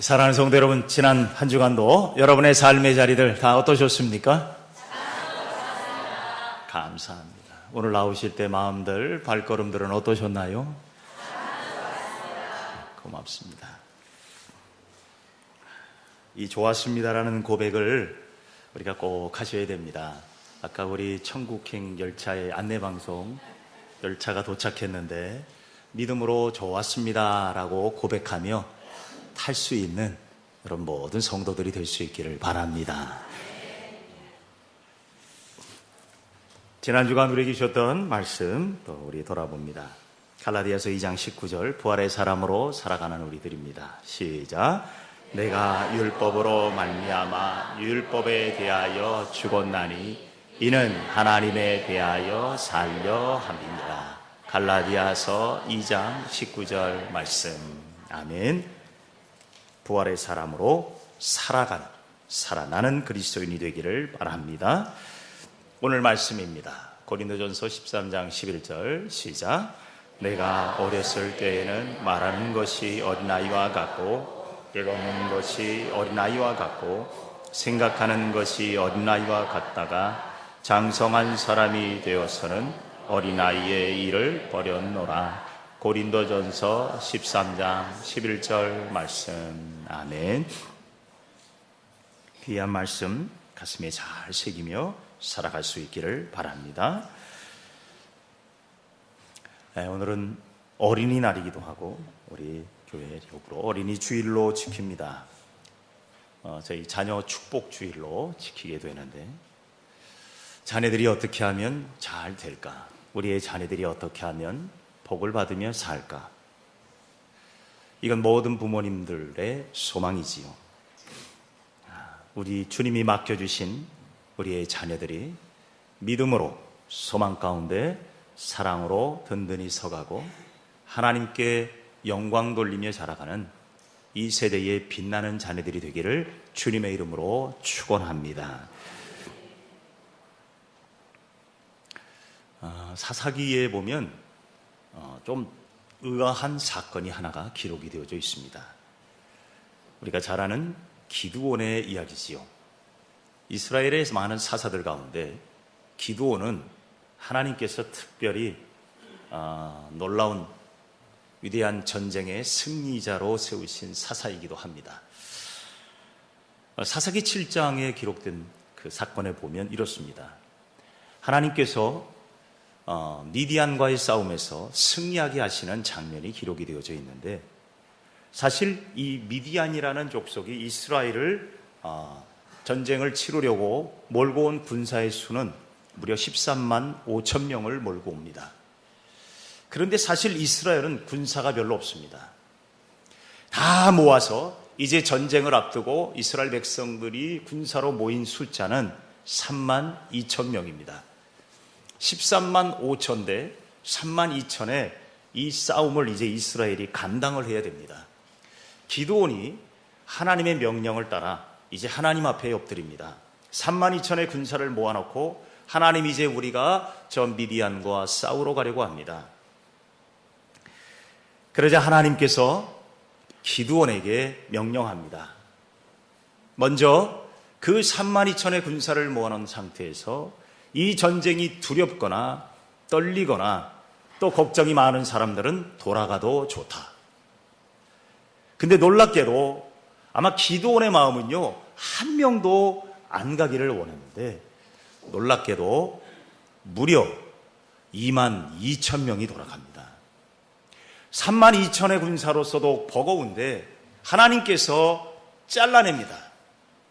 사랑하는 성도 여러분, 지난 한 주간도 여러분의 삶의 자리들 다 어떠셨습니까? 감사합니다. 오늘 나오실 때 마음들, 발걸음들은 어떠셨나요? 고맙습니다. 이 좋았습니다라는 고백을 우리가 꼭 하셔야 됩니다. 아까 우리 천국행 열차의 안내방송, 열차가 도착했는데 믿음으로 좋았습니다라고 고백하며 탈 수 있는 여러분 모든 성도들이 될 수 있기를 바랍니다. 지난 주간 우리에게 주셨던 말씀 또 우리 돌아봅니다. 갈라디아서 2장 19절, 부활의 사람으로 살아가는 우리들입니다. 시작. 내가 율법으로 말미암아 율법에 대하여 죽었나니 이는 하나님에 대하여 살려 함이니라. 갈라디아서 2장 19절 말씀. 아멘. 부활의 사람으로 살아나는 그리스도인이 되기를 바랍니다. 오늘 말씀입니다. 고린도전서 13장 11절 시작. 내가 어렸을 때에는 말하는 것이 어린아이와 같고 깨닫는 것이 어린아이와 같고 생각하는 것이 어린아이와 같다가 장성한 사람이 되어서는 어린아이의 일을 버렸노라. 고린도전서 13장 11절 말씀. 아멘. 귀한 말씀 가슴에 잘 새기며 살아갈 수 있기를 바랍니다. 오늘은 어린이날이기도 하고 우리 교회 역으로 어린이 주일로 지킵니다. 저희 자녀 축복 주일로 지키게 되는데 자녀들이 어떻게 하면 잘 될까? 우리의 자녀들이 어떻게 하면 복을 받으며 살까? 이건 모든 부모님들의 소망이지요. 우리 주님이 맡겨주신 우리의 자녀들이 믿음으로 소망 가운데 사랑으로 든든히 서가고 하나님께 영광 돌리며 자라가는 이 세대의 빛나는 자녀들이 되기를 주님의 이름으로 축원합니다. 사사기에 보면 좀 의아한 사건이 하나가 기록이 되어져 있습니다. 우리가 잘 아는 기드온의 이야기지요. 이스라엘의 많은 사사들 가운데 기드온은 하나님께서 특별히 놀라운 위대한 전쟁의 승리자로 세우신 사사이기도 합니다. 사사기 7장에 기록된 그 사건에 보면 이렇습니다. 하나님께서 미디안과의 싸움에서 승리하게 하시는 장면이 기록이 되어져 있는데 사실 이 미디안이라는 족속이 이스라엘을 전쟁을 치르려고 몰고 온 군사의 수는 무려 13만 5천 명을 몰고 옵니다. 그런데 사실 이스라엘은 군사가 별로 없습니다. 다 모아서 이제 전쟁을 앞두고 이스라엘 백성들이 군사로 모인 숫자는 3만 2천 명입니다. 13만 5천 대 3만 2천의 이 싸움을 이제 이스라엘이 감당을 해야 됩니다. 기드온이 하나님의 명령을 따라 이제 하나님 앞에 엎드립니다. 3만 2천의 군사를 모아놓고 하나님, 이제 우리가 저 미디안과 싸우러 가려고 합니다. 그러자 하나님께서 기드온에게 명령합니다. 먼저 그 3만 2천의 군사를 모아놓은 상태에서 이 전쟁이 두렵거나 떨리거나 또 걱정이 많은 사람들은 돌아가도 좋다. 근데 놀랍게도 아마 기드온의 마음은요, 한 명도 안 가기를 원했는데 놀랍게도 무려 2만 2천 명이 돌아갑니다. 3만 2천의 군사로서도 버거운데 하나님께서 잘라냅니다.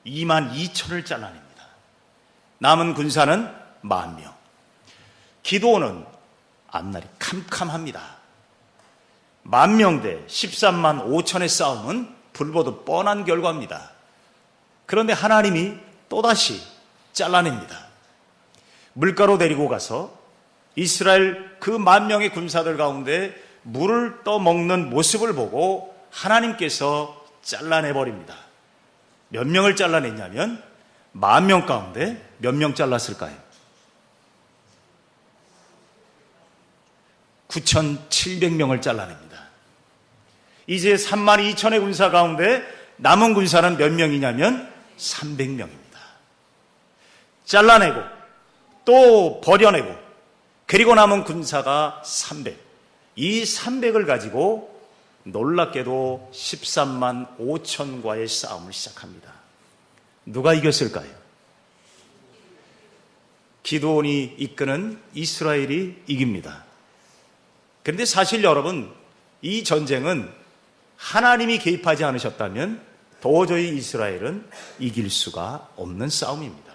2만 2천을 잘라냅니다. 남은 군사는 10,000명. 기드온은 앞날이 캄캄합니다. 10,000명 대 13만 5천의 싸움은 불보듯 뻔한 결과입니다. 그런데 하나님이 또다시 잘라냅니다. 물가로 데리고 가서 이스라엘 그 10,000명의 군사들 가운데 물을 떠먹는 모습을 보고 하나님께서 잘라내버립니다. 몇 명을 잘라냈냐면 10,000명 가운데 몇 명 잘랐을까요? 9,700명을 잘라냅니다. 이제 32,000의 군사 가운데 남은 군사는 몇 명이냐면 300명입니다. 잘라내고 또 버려내고 그리고 남은 군사가 300. 이 300을 가지고 놀랍게도 13만 5천과의 싸움을 시작합니다. 누가 이겼을까요? 기드온이 이끄는 이스라엘이 이깁니다. 그런데 사실 여러분, 이 전쟁은 하나님이 개입하지 않으셨다면 도저히 이스라엘은 이길 수가 없는 싸움입니다.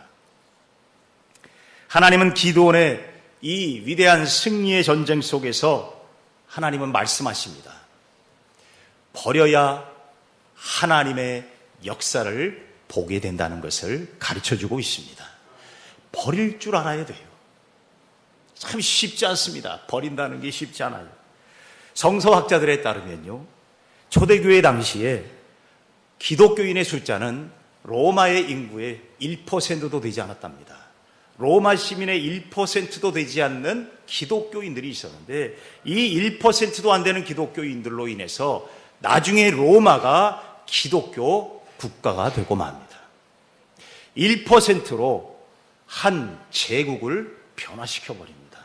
하나님은 기드온의 이 위대한 승리의 전쟁 속에서 하나님은 말씀하십니다. 버려야 하나님의 역사를 보게 된다는 것을 가르쳐주고 있습니다. 버릴 줄 알아야 돼요. 참 쉽지 않습니다. 버린다는 게 쉽지 않아요. 성서학자들에 따르면요, 초대교회 당시에 기독교인의 숫자는 로마의 인구의 1%도 되지 않았답니다. 로마 시민의 1%도 되지 않는 기독교인들이 있었는데, 이 1%도 안 되는 기독교인들로 인해서 나중에 로마가 기독교 국가가 되고 맙니다. 1%로 한 제국을 변화시켜버립니다.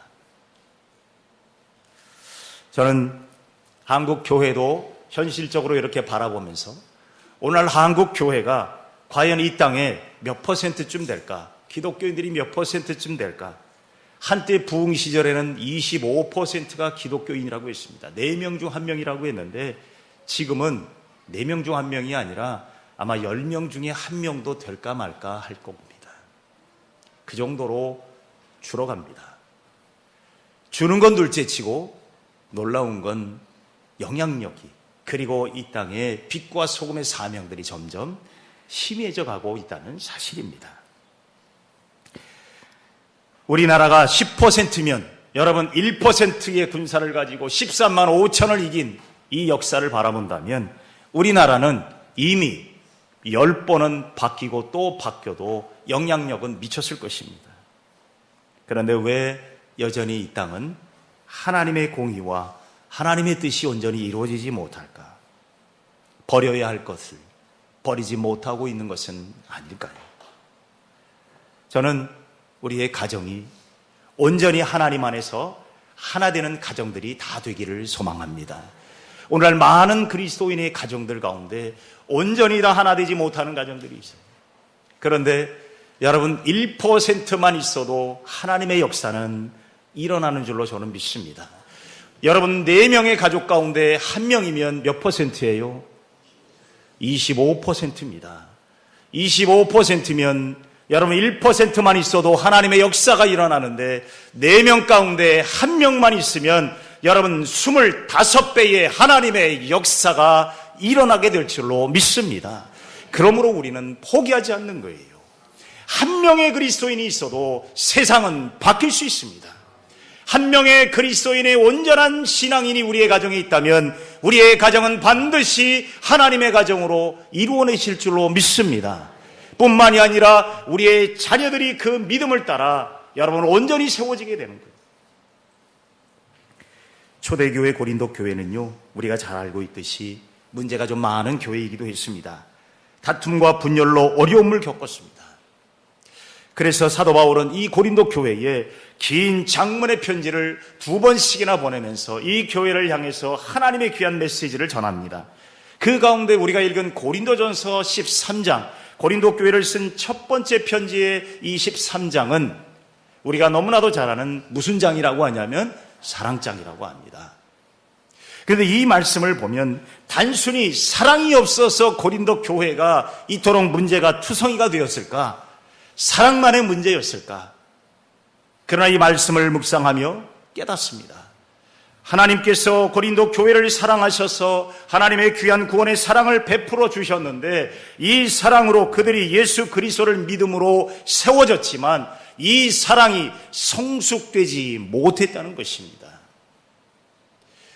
저는 한국 교회도 현실적으로 이렇게 바라보면서 오늘 한국 교회가 과연 이 땅에 몇 퍼센트쯤 될까? 기독교인들이 몇 퍼센트쯤 될까? 한때 부흥 시절에는 25%가 기독교인이라고 했습니다. 4명 중 1명이라고 했는데 지금은 4명 중 1명이 아니라 아마 10명 중에 1명도 될까 말까 할 겁니다. 그 정도로 줄어갑니다. 주는 건 둘째치고 놀라운 건 영향력이, 그리고 이 땅에 빛과 소금의 사명들이 점점 희미해져 가고 있다는 사실입니다. 우리나라가 10%면 여러분 1%의 군사를 가지고 13만 5천을 이긴 이 역사를 바라본다면 우리나라는 이미 10번은 바뀌고 또 바뀌어도 영향력은 미쳤을 것입니다. 그런데 왜 여전히 이 땅은 하나님의 공의와 하나님의 뜻이 온전히 이루어지지 못할까? 버려야 할 것을 버리지 못하고 있는 것은 아닐까요? 저는 우리의 가정이 온전히 하나님 안에서 하나 되는 가정들이 다 되기를 소망합니다. 오늘날 많은 그리스도인의 가정들 가운데 온전히 다 하나 되지 못하는 가정들이 있어요. 그런데 여러분 1%만 있어도 하나님의 역사는 일어나는 줄로 저는 믿습니다. 여러분 4명의 가족 가운데 1명이면 몇 퍼센트예요? 25%입니다. 25%면 여러분 1%만 있어도 하나님의 역사가 일어나는데 4명 가운데 1명만 있으면 여러분 25배의 하나님의 역사가 일어나게 될 줄로 믿습니다. 그러므로 우리는 포기하지 않는 거예요. 1명의 그리스도인이 있어도 세상은 바뀔 수 있습니다. 1명의 그리스도인의 온전한 신앙인이 우리의 가정에 있다면 우리의 가정은 반드시 하나님의 가정으로 이루어내실 줄로 믿습니다. 뿐만이 아니라 우리의 자녀들이 그 믿음을 따라 여러분 온전히 세워지게 되는 거예요. 초대교회 고린도 교회는요, 우리가 잘 알고 있듯이 문제가 좀 많은 교회이기도 했습니다. 다툼과 분열로 어려움을 겪었습니다. 그래서 사도 바울은 이 고린도 교회에 긴 장문의 편지를 2번씩이나 보내면서 이 교회를 향해서 하나님의 귀한 메시지를 전합니다. 그 가운데 우리가 읽은 고린도전서 13장, 고린도 교회를 쓴 첫 번째 편지의 이 13장은 우리가 너무나도 잘 아는 무슨 장이라고 하냐면 사랑장이라고 합니다. 그런데 이 말씀을 보면 단순히 사랑이 없어서 고린도 교회가 이토록 문제가 투성이가 되었을까? 사랑만의 문제였을까? 그러나 이 말씀을 묵상하며 깨닫습니다. 하나님께서 고린도 교회를 사랑하셔서 하나님의 귀한 구원의 사랑을 베풀어 주셨는데 이 사랑으로 그들이 예수 그리스도를 믿음으로 세워졌지만 이 사랑이 성숙되지 못했다는 것입니다.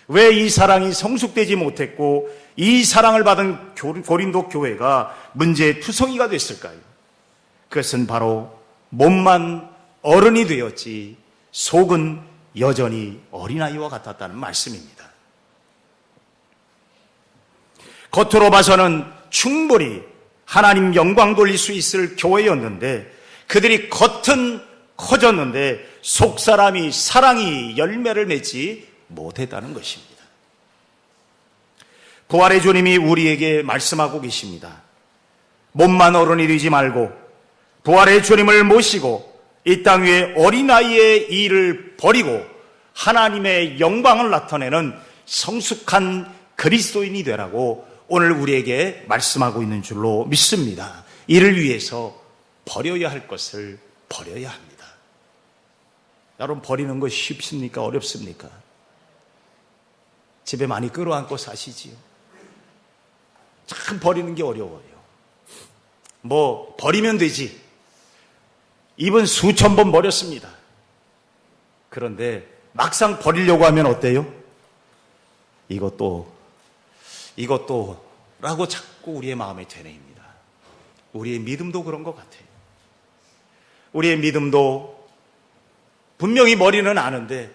왜 이 사랑이 성숙되지 못했고 이 사랑을 받은 고린도 교회가 문제의 투성이가 됐을까요? 그것은 바로 몸만 어른이 되었지 속은 여전히 어린아이와 같았다는 말씀입니다. 겉으로 봐서는 충분히 하나님 영광 돌릴 수 있을 교회였는데 그들이 겉은 커졌는데 속사람이 사랑이 열매를 맺지 못했다는 것입니다. 부활의 주님이 우리에게 말씀하고 계십니다. 몸만 어른이 되지 말고 부활의 주님을 모시고 이 땅 위에 어린아이의 일을 버리고 하나님의 영광을 나타내는 성숙한 그리스도인이 되라고 오늘 우리에게 말씀하고 있는 줄로 믿습니다. 이를 위해서 버려야 할 것을 버려야 합니다. 여러분, 버리는 거 쉽습니까? 어렵습니까? 집에 많이 끌어안고 사시지요. 참 버리는 게 어려워요. 뭐 버리면 되지. 입은 수천 번 버렸습니다. 그런데 막상 버리려고 하면 어때요? 이것도 라고 자꾸 우리의 마음에 되뇌입니다. 우리의 믿음도 그런 것 같아요. 우리의 믿음도 분명히 머리는 아는데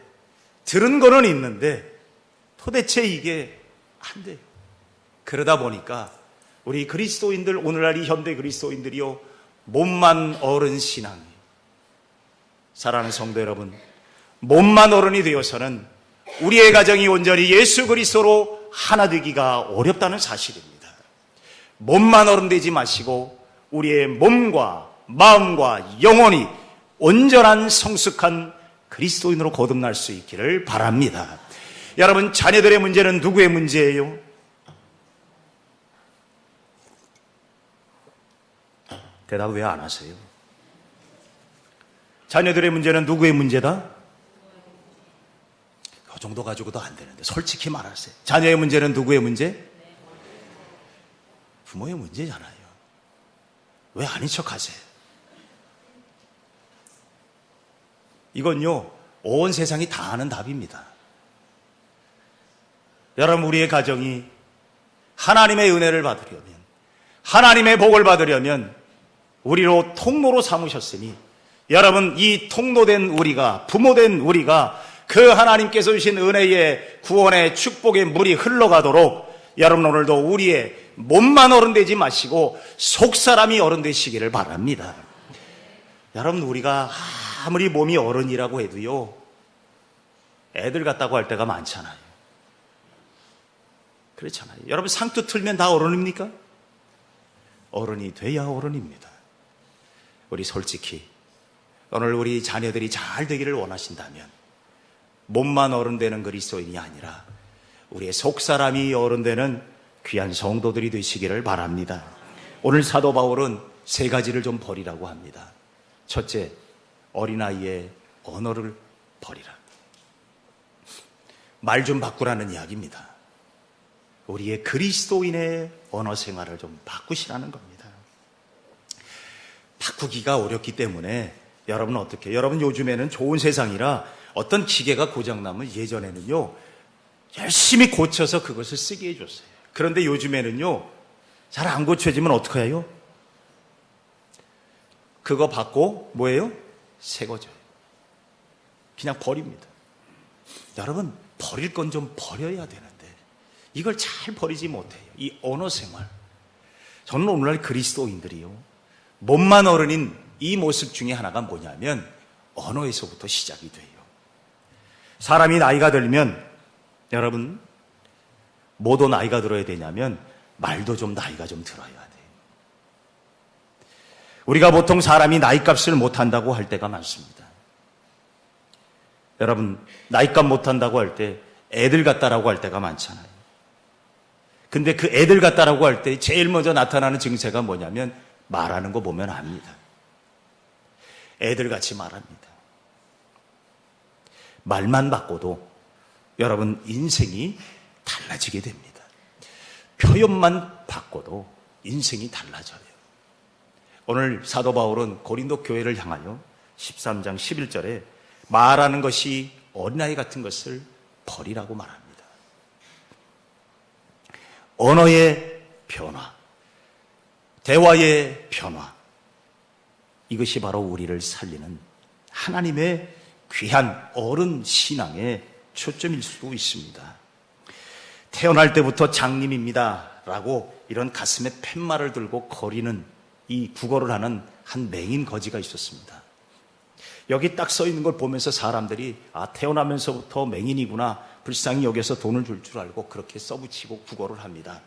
들은 거는 있는데 도대체 이게 안 돼요. 그러다 보니까 우리 그리스도인들, 오늘날 이 현대 그리스도인들이요, 몸만 어른 신앙이에요. 사랑하는 성도 여러분, 몸만 어른이 되어서는 우리의 가정이 온전히 예수 그리스도로 하나 되기가 어렵다는 사실입니다. 몸만 어른 되지 마시고 우리의 몸과 마음과 영혼이 온전한 성숙한 그리스도인으로 거듭날 수 있기를 바랍니다. 여러분, 자녀들의 문제는 누구의 문제예요? 대답 왜 안 하세요? 자녀들의 문제는 누구의 문제다? 그 정도 가지고도 안 되는데 솔직히 말하세요. 자녀의 문제는 누구의 문제? 부모의 문제잖아요. 왜 아닌 척하세요? 이건요, 온 세상이 다 아는 답입니다. 여러분, 우리의 가정이 하나님의 은혜를 받으려면, 하나님의 복을 받으려면 우리로 통로로 삼으셨으니 여러분, 이 통로된 우리가, 부모된 우리가 그 하나님께서 주신 은혜의 구원의 축복의 물이 흘러가도록 여러분, 오늘도 우리의 몸만 어른 되지 마시고 속사람이 어른 되시기를 바랍니다. 여러분, 우리가 아무리 몸이 어른이라고 해도요, 애들 같다고 할 때가 많잖아요. 그렇잖아요. 여러분, 상투 틀면 다 어른입니까? 어른이 돼야 어른입니다. 우리 솔직히 오늘 우리 자녀들이 잘 되기를 원하신다면 몸만 어른 되는 그리스도인이 아니라 우리의 속사람이 어른 되는 귀한 성도들이 되시기를 바랍니다. 오늘 사도 바울은 세 가지를 좀 버리라고 합니다. 첫째, 어린아이의 언어를 버리라. 말 좀 바꾸라는 이야기입니다. 우리의 그리스도인의 언어 생활을 좀 바꾸시라는 겁니다. 바꾸기가 어렵기 때문에 여러분 어떻게 해요? 여러분, 요즘에는 좋은 세상이라 어떤 기계가 고장나면 예전에는요, 열심히 고쳐서 그것을 쓰게 해줬어요. 그런데 요즘에는요, 잘 안 고쳐지면 어떻게 해요? 그거 받고 뭐예요? 새 거죠. 그냥 버립니다. 여러분, 버릴 건 좀 버려야 되는데 이걸 잘 버리지 못해요. 이 언어 생활. 저는 오늘날 그리스도인들이요, 몸만 어른인 이 모습 중에 하나가 뭐냐면 언어에서부터 시작이 돼요. 사람이 나이가 들면 여러분, 뭐도 나이가 들어야 되냐면 말도 좀 나이가 좀 들어야 돼요. 우리가 보통 사람이 나이값을 못한다고 할 때가 많습니다. 여러분, 나이값 못한다고 할 때 애들 같다라고 할 때가 많잖아요. 근데 그 애들 같다라고 할 때 제일 먼저 나타나는 증세가 뭐냐면 말하는 거 보면 압니다. 애들같이 말합니다. 말만 바꿔도 여러분, 인생이 달라지게 됩니다. 표현만 바꿔도 인생이 달라져요. 오늘 사도 바울은 고린도 교회를 향하여 13장 11절에 말하는 것이 어린아이 같은 것을 버리라고 말합니다. 언어의 변화, 대화의 변화, 이것이 바로 우리를 살리는 하나님의 귀한 어른 신앙의 초점일 수도 있습니다. 태어날 때부터 장님입니다. 라고 이런 가슴에 팻말을 들고 거리는 이 구걸을 하는 한 맹인 거지가 있었습니다. 여기 딱 써 있는 걸 보면서 사람들이 태어나면서부터 맹인이구나 불쌍히 여겨서 돈을 줄 줄 알고 그렇게 써붙이고 구걸을 합니다.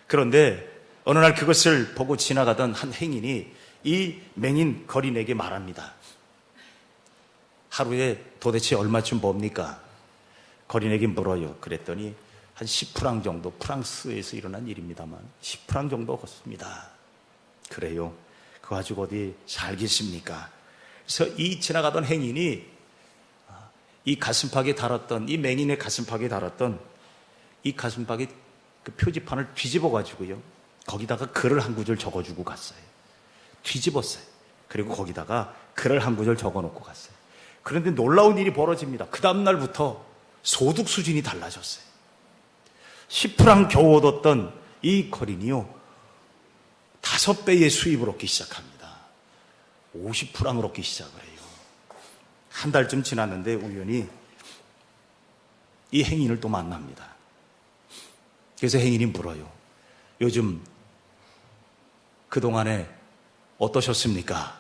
그런데 어느 날 그것을 보고 지나가던 한 행인이 이 맹인 거린에게 말합니다. 하루에 도대체 얼마쯤 법니까? 거린에게 물어요. 그랬더니 한 10프랑 정도, 프랑스에서 일어난 일입니다만 10프랑 정도 걷습니다. 그래요. 그거 가지고 어디 살겠습니까? 그래서 이 지나가던 행인이 이 가슴팍에 달았던, 이 맹인의 가슴팍에 달았던 이 가슴팍에 그 표지판을 뒤집어 가지고요, 거기다가 글을 한 구절 적어주고 갔어요. 뒤집었어요. 그리고 거기다가 글을 한 구절 적어놓고 갔어요. 그런데 놀라운 일이 벌어집니다. 그 다음날부터 소득 수준이 달라졌어요. 10프랑 겨우 얻었던 이 거린이요, 5배의 수입을 얻기 시작합니다. 50프랑을 얻기 시작을 해요. 한 달쯤 지났는데 우연히 이 행인을 또 만납니다. 그래서 행인이 물어요. 요즘 그동안에 어떠셨습니까?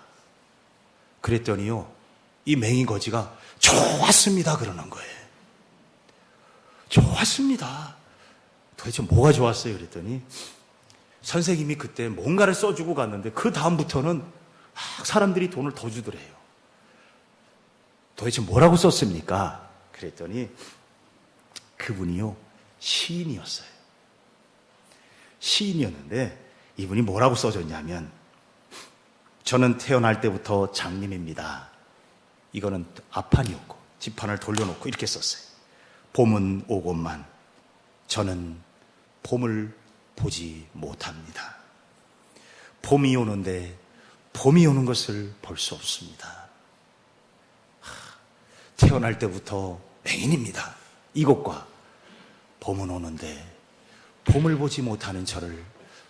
그랬더니요, 이 맹인 거지가 좋았습니다 그러는 거예요. 좋았습니다. 도대체 뭐가 좋았어요? 그랬더니 선생님이 그때 뭔가를 써주고 갔는데 그 다음부터는 사람들이 돈을 더 주더래요. 도대체 뭐라고 썼습니까? 그랬더니 그분이요, 시인이었어요. 시인이었는데 이분이 뭐라고 써줬냐면, 저는 태어날 때부터 장님입니다. 이거는 앞판이었고 뒷판을 돌려놓고 이렇게 썼어요. 봄은 오건만 저는 봄을 보지 못합니다. 봄이 오는데 봄이 오는 것을 볼 수 없습니다. 태어날 때부터 맹인입니다. 이것과 봄은 오는데 봄을 보지 못하는 저를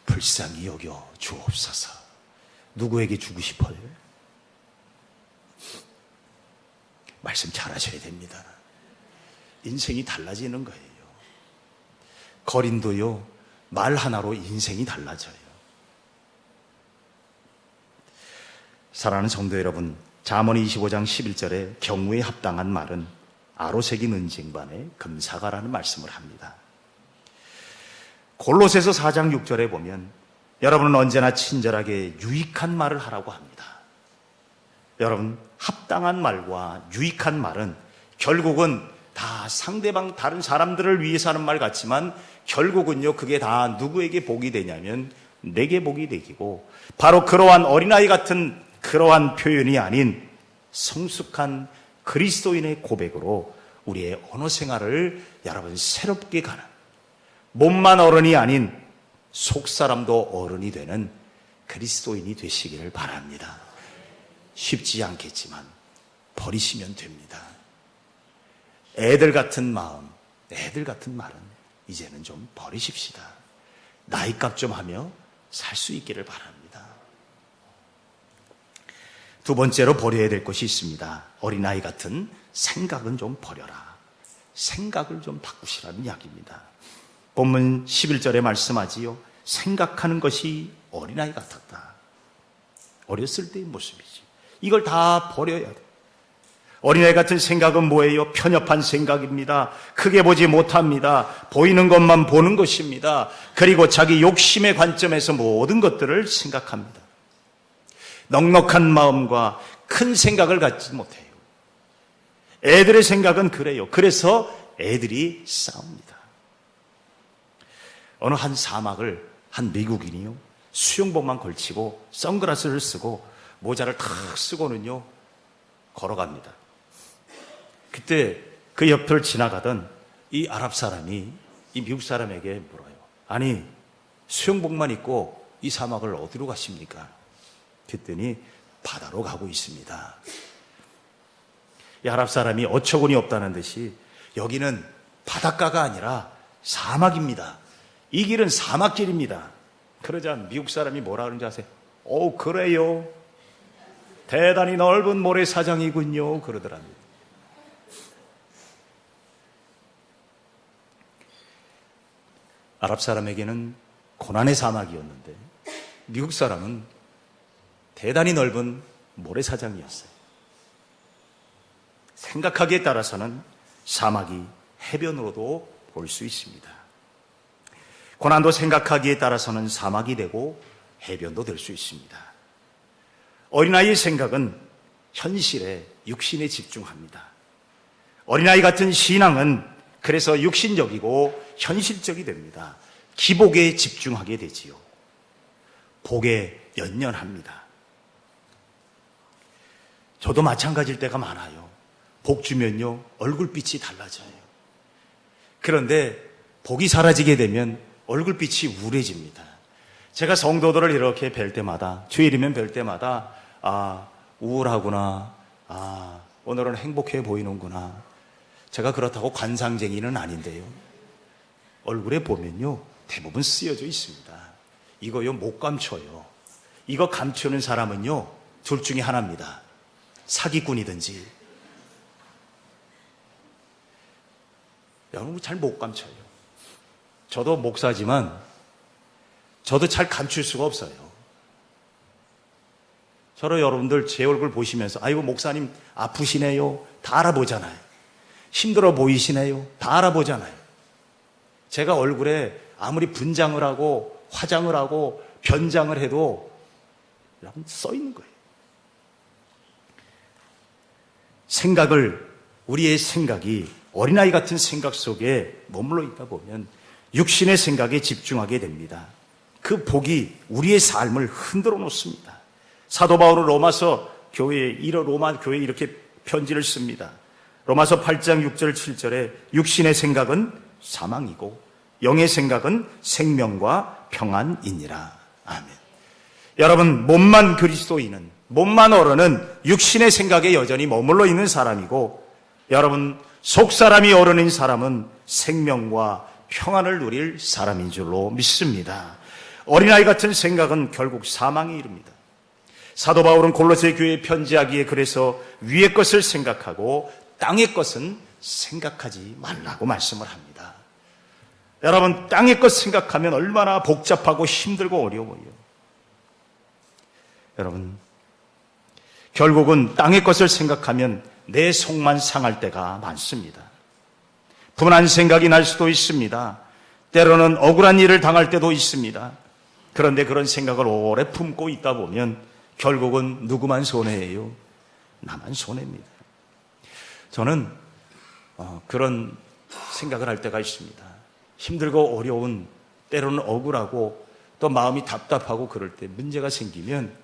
불쌍히 여겨 주옵소서. 누구에게 주고 싶어요? 말씀 잘 하셔야 됩니다. 인생이 달라지는 거예요. 거린도요, 말 하나로 인생이 달라져요. 사랑하는 성도 여러분, 잠언 25장 11절에 경우에 합당한 말은 아로새긴 은쟁반에 금사가라는 말씀을 합니다. 골로새서 4장 6절에 보면 여러분은 언제나 친절하게 유익한 말을 하라고 합니다. 여러분, 합당한 말과 유익한 말은 결국은 다 상대방 다른 사람들을 위해서 하는 말 같지만 결국은요, 그게 다 누구에게 복이 되냐면 내게 복이 되고, 바로 그러한 어린아이 같은 그러한 표현이 아닌 성숙한 그리스도인의 고백으로 우리의 언어 생활을 여러분 새롭게 가는, 몸만 어른이 아닌 속사람도 어른이 되는 그리스도인이 되시기를 바랍니다. 쉽지 않겠지만 버리시면 됩니다. 애들 같은 마음, 애들 같은 말은 이제는 좀 버리십시다. 나이값 좀 하며 살 수 있기를 바랍니다. 두 번째로 버려야 될 것이 있습니다. 어린아이 같은 생각은 좀 버려라. 생각을 좀 바꾸시라는 이야기입니다. 본문 11절에 말씀하지요. 생각하는 것이 어린아이 같았다. 어렸을 때의 모습이지. 이걸 다 버려야 돼. 어린아이 같은 생각은 뭐예요? 편협한 생각입니다. 크게 보지 못합니다. 보이는 것만 보는 것입니다. 그리고 자기 욕심의 관점에서 모든 것들을 생각합니다. 넉넉한 마음과 큰 생각을 갖지 못해요. 애들의 생각은 그래요. 그래서 애들이 싸웁니다. 어느 한 사막을 한 미국인이요, 수영복만 걸치고 선글라스를 쓰고 모자를 탁 쓰고는요 걸어갑니다. 그때 그 옆을 지나가던 이 아랍 사람이 이 미국 사람에게 물어요. 아니, 수영복만 입고 이 사막을 어디로 가십니까? 그랬더니 바다로 가고 있습니다. 이 아랍 사람이 어처구니 없다는 듯이 여기는 바닷가가 아니라 사막입니다. 이 길은 사막길입니다. 그러자 미국 사람이 뭐라 그러는지 아세요? 그래요. 대단히 넓은 모래사장이군요. 그러더랍니다. 아랍 사람에게는 고난의 사막이었는데 미국 사람은 대단히 넓은 모래사장이었어요. 생각하기에 따라서는 사막이 해변으로도 볼 수 있습니다. 고난도 생각하기에 따라서는 사막이 되고 해변도 될 수 있습니다. 어린아이의 생각은 현실에, 육신에 집중합니다. 어린아이 같은 신앙은 그래서 육신적이고 현실적이 됩니다. 기복에 집중하게 되지요. 복에 연연합니다. 저도 마찬가지일 때가 많아요. 복 주면요, 얼굴빛이 달라져요. 그런데 복이 사라지게 되면 얼굴빛이 우울해집니다. 제가 성도들을 이렇게 뵐 때마다, 주일이면 뵐 때마다, 우울하구나, 오늘은 행복해 보이는구나. 제가 그렇다고 관상쟁이는 아닌데요. 얼굴에 보면요, 대부분 쓰여져 있습니다. 이거요, 못 감춰요. 이거 감추는 사람은요, 둘 중에 하나입니다. 사기꾼이든지. 여러분, 잘 못 감춰요. 저도 목사지만, 저도 잘 감출 수가 없어요. 저로 여러분들 제 얼굴 보시면서, 아이고, 목사님 아프시네요. 다 알아보잖아요. 힘들어 보이시네요. 다 알아보잖아요. 제가 얼굴에 아무리 분장을 하고, 화장을 하고, 변장을 해도, 여러분, 써 있는 거예요. 우리의 생각이 어린아이 같은 생각 속에 머물러 있다 보면 육신의 생각에 집중하게 됩니다. 그 복이 우리의 삶을 흔들어 놓습니다. 사도 바울은 로마 교회에 이렇게 편지를 씁니다. 로마서 8장 6절 7절에 육신의 생각은 사망이고 영의 생각은 생명과 평안이니라. 아멘. 여러분, 몸만 그리스도인은, 몸만 어른은 육신의 생각에 여전히 머물러 있는 사람이고, 여러분, 속사람이 어른인 사람은 생명과 평안을 누릴 사람인 줄로 믿습니다. 어린아이 같은 생각은 결국 사망에 이릅니다. 사도 바울은 골로새 교회에 편지하기에 그래서 위의 것을 생각하고 땅의 것은 생각하지 말라고 말씀을 합니다. 여러분, 땅의 것 생각하면 얼마나 복잡하고 힘들고 어려워요. 여러분, 결국은 땅의 것을 생각하면 내 속만 상할 때가 많습니다. 분한 생각이 날 수도 있습니다. 때로는 억울한 일을 당할 때도 있습니다. 그런데 그런 생각을 오래 품고 있다 보면 결국은 누구만 손해예요? 나만 손해입니다. 저는 그런 생각을 할 때가 있습니다. 힘들고 어려운, 때로는 억울하고 또 마음이 답답하고 그럴 때 문제가 생기면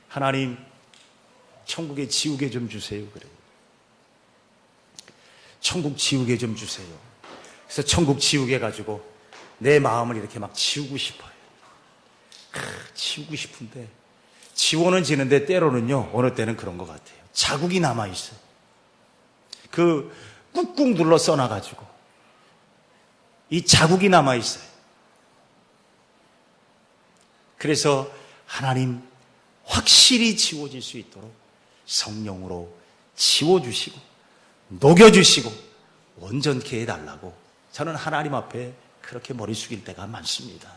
하나님, 천국에 지우개 좀 주세요. 그래요. 천국 지우개 좀 주세요. 그래서 천국 지우개 가지고 내 마음을 이렇게 막 지우고 싶어요. 지우고 싶은데 지워는 지는데 때로는요, 어느 때는 그런 것 같아요. 자국이 남아있어요. 그 꾹꾹 눌러 써놔가지고 이 자국이 남아있어요. 그래서 하나님, 확실히 지워질 수 있도록 성령으로 지워주시고 녹여주시고 온전케 해달라고 저는 하나님 앞에 그렇게 머리 숙일 때가 많습니다.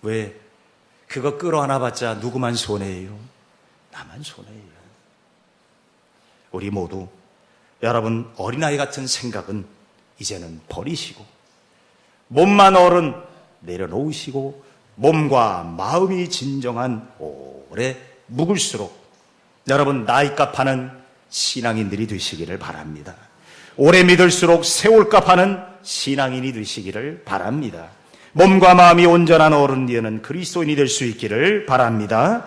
왜? 그거 끌어안아봤자 누구만 손해예요? 나만 손해예요. 우리 모두 여러분, 어린아이 같은 생각은 이제는 버리시고 몸만 어른 내려놓으시고 몸과 마음이 진정한 오래 묵을수록 여러분, 나이값 하는 신앙인들이 되시기를 바랍니다. 오래 믿을수록 세월값 하는 신앙인이 되시기를 바랍니다. 몸과 마음이 온전한 어른 되는 그리스도인이 될 수 있기를 바랍니다.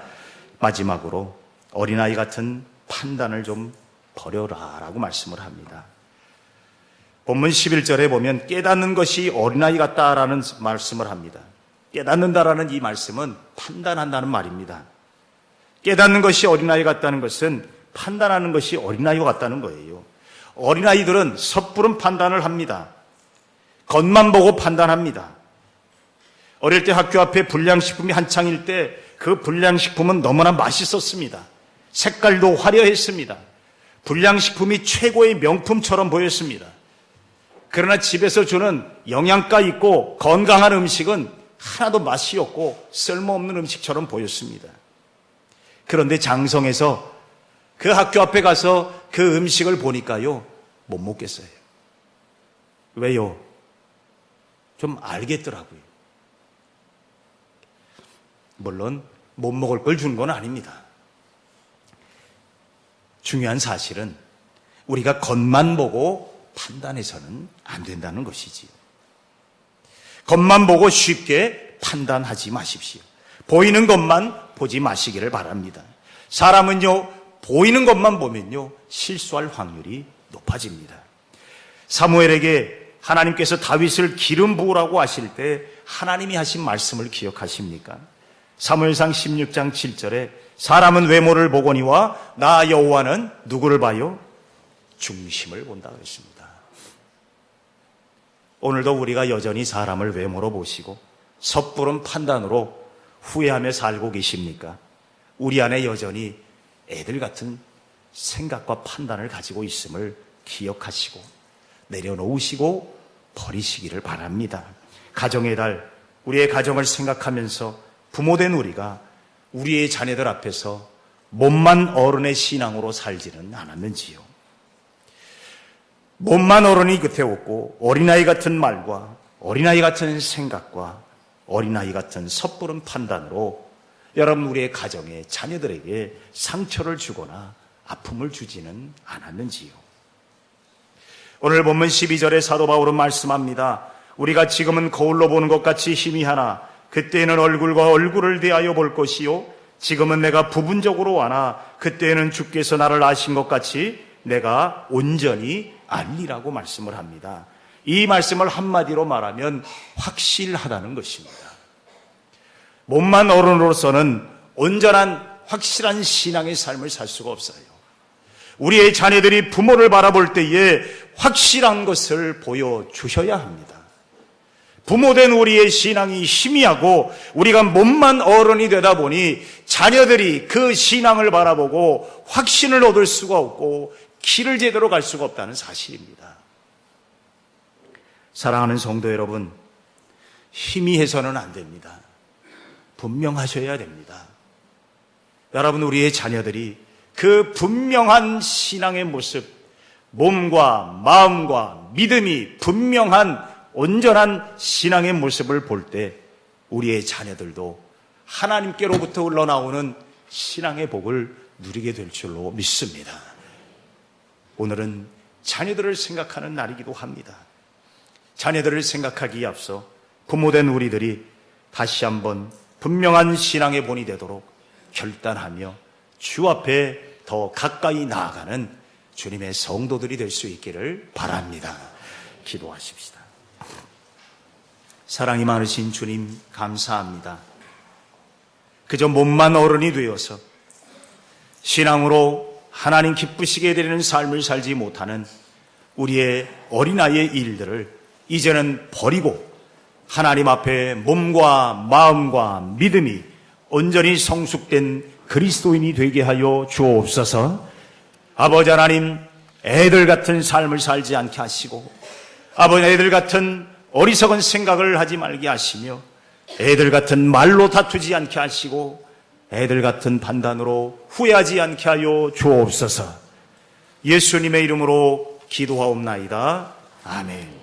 마지막으로 어린아이 같은 판단을 좀 버려라 라고 말씀을 합니다. 본문 11절에 보면 깨닫는 것이 어린아이 같다라는 말씀을 합니다. 깨닫는다라는 이 말씀은 판단한다는 말입니다. 깨닫는 것이 어린아이 같다는 것은 판단하는 것이 어린아이와 같다는 거예요. 어린아이들은 섣부른 판단을 합니다. 겉만 보고 판단합니다. 어릴 때 학교 앞에 불량식품이 한창일 때 그 불량식품은 너무나 맛있었습니다. 색깔도 화려했습니다. 불량식품이 최고의 명품처럼 보였습니다. 그러나 집에서 주는 영양가 있고 건강한 음식은 하나도 맛이 없고 쓸모없는 음식처럼 보였습니다. 그런데 장성에서 그 학교 앞에 가서 그 음식을 보니까요, 못 먹겠어요. 왜요? 좀 알겠더라고요. 물론 못 먹을 걸 준 건 아닙니다. 중요한 사실은 우리가 겉만 보고 판단해서는 안 된다는 것이지요. 겉만 보고 쉽게 판단하지 마십시오. 보이는 것만 보지 마시기를 바랍니다. 사람은요, 보이는 것만 보면요, 실수할 확률이 높아집니다. 사무엘에게 하나님께서 다윗을 기름 부으라고 하실 때 하나님이 하신 말씀을 기억하십니까? 사무엘상 16장 7절에 사람은 외모를 보거니와 나 여호와는 누구를 봐요? 중심을 본다 그랬습니다. 오늘도 우리가 여전히 사람을 외모로 보시고 섣부른 판단으로 후회하며 살고 계십니까? 우리 안에 여전히 애들 같은 생각과 판단을 가지고 있음을 기억하시고 내려놓으시고 버리시기를 바랍니다. 가정의 달, 우리의 가정을 생각하면서 부모된 우리가 우리의 자녀들 앞에서 몸만 어른의 신앙으로 살지는 않았는지요. 몸만 어른이 곁에 없고 어린아이 같은 말과 어린아이 같은 생각과 어린아이 같은 섣부른 판단으로 여러분 우리의 가정에 자녀들에게 상처를 주거나 아픔을 주지는 않았는지요. 오늘 본문 12절에 사도 바울은 말씀합니다. 우리가 지금은 거울로 보는 것 같이 희미하나 그때에는 얼굴과 얼굴을 대하여 볼 것이요 지금은 내가 부분적으로 아나 그때에는 주께서 나를 아신 것 같이 내가 온전히 알리라고 말씀을 합니다. 이 말씀을 한마디로 말하면 확실하다는 것입니다. 몸만 어른으로서는 온전한 확실한 신앙의 삶을 살 수가 없어요. 우리의 자녀들이 부모를 바라볼 때에 확실한 것을 보여주셔야 합니다. 부모된 우리의 신앙이 희미하고 우리가 몸만 어른이 되다 보니 자녀들이 그 신앙을 바라보고 확신을 얻을 수가 없고 길을 제대로 갈 수가 없다는 사실입니다. 사랑하는 성도 여러분, 희미해서는 안 됩니다. 분명하셔야 됩니다. 여러분, 우리의 자녀들이 그 분명한 신앙의 모습, 몸과 마음과 믿음이 분명한 온전한 신앙의 모습을 볼 때 우리의 자녀들도 하나님께로부터 흘러나오는 신앙의 복을 누리게 될 줄로 믿습니다. 오늘은 자녀들을 생각하는 날이기도 합니다. 자녀들을 생각하기에 앞서 부모된 우리들이 다시 한번 분명한 신앙의 본이 되도록 결단하며 주 앞에 더 가까이 나아가는 주님의 성도들이 될 수 있기를 바랍니다. 기도하십시다. 사랑이 많으신 주님 감사합니다. 그저 몸만 어른이 되어서 신앙으로 하나님 기쁘시게 되는 삶을 살지 못하는 우리의 어린아이의 일들을 이제는 버리고 하나님 앞에 몸과 마음과 믿음이 온전히 성숙된 그리스도인이 되게 하여 주옵소서. 아버지 하나님, 애들 같은 삶을 살지 않게 하시고 아버지 애들 같은 어리석은 생각을 하지 말게 하시며 애들 같은 말로 다투지 않게 하시고 애들 같은 판단으로 후회하지 않게 하여 주옵소서. 예수님의 이름으로 기도하옵나이다. 아멘.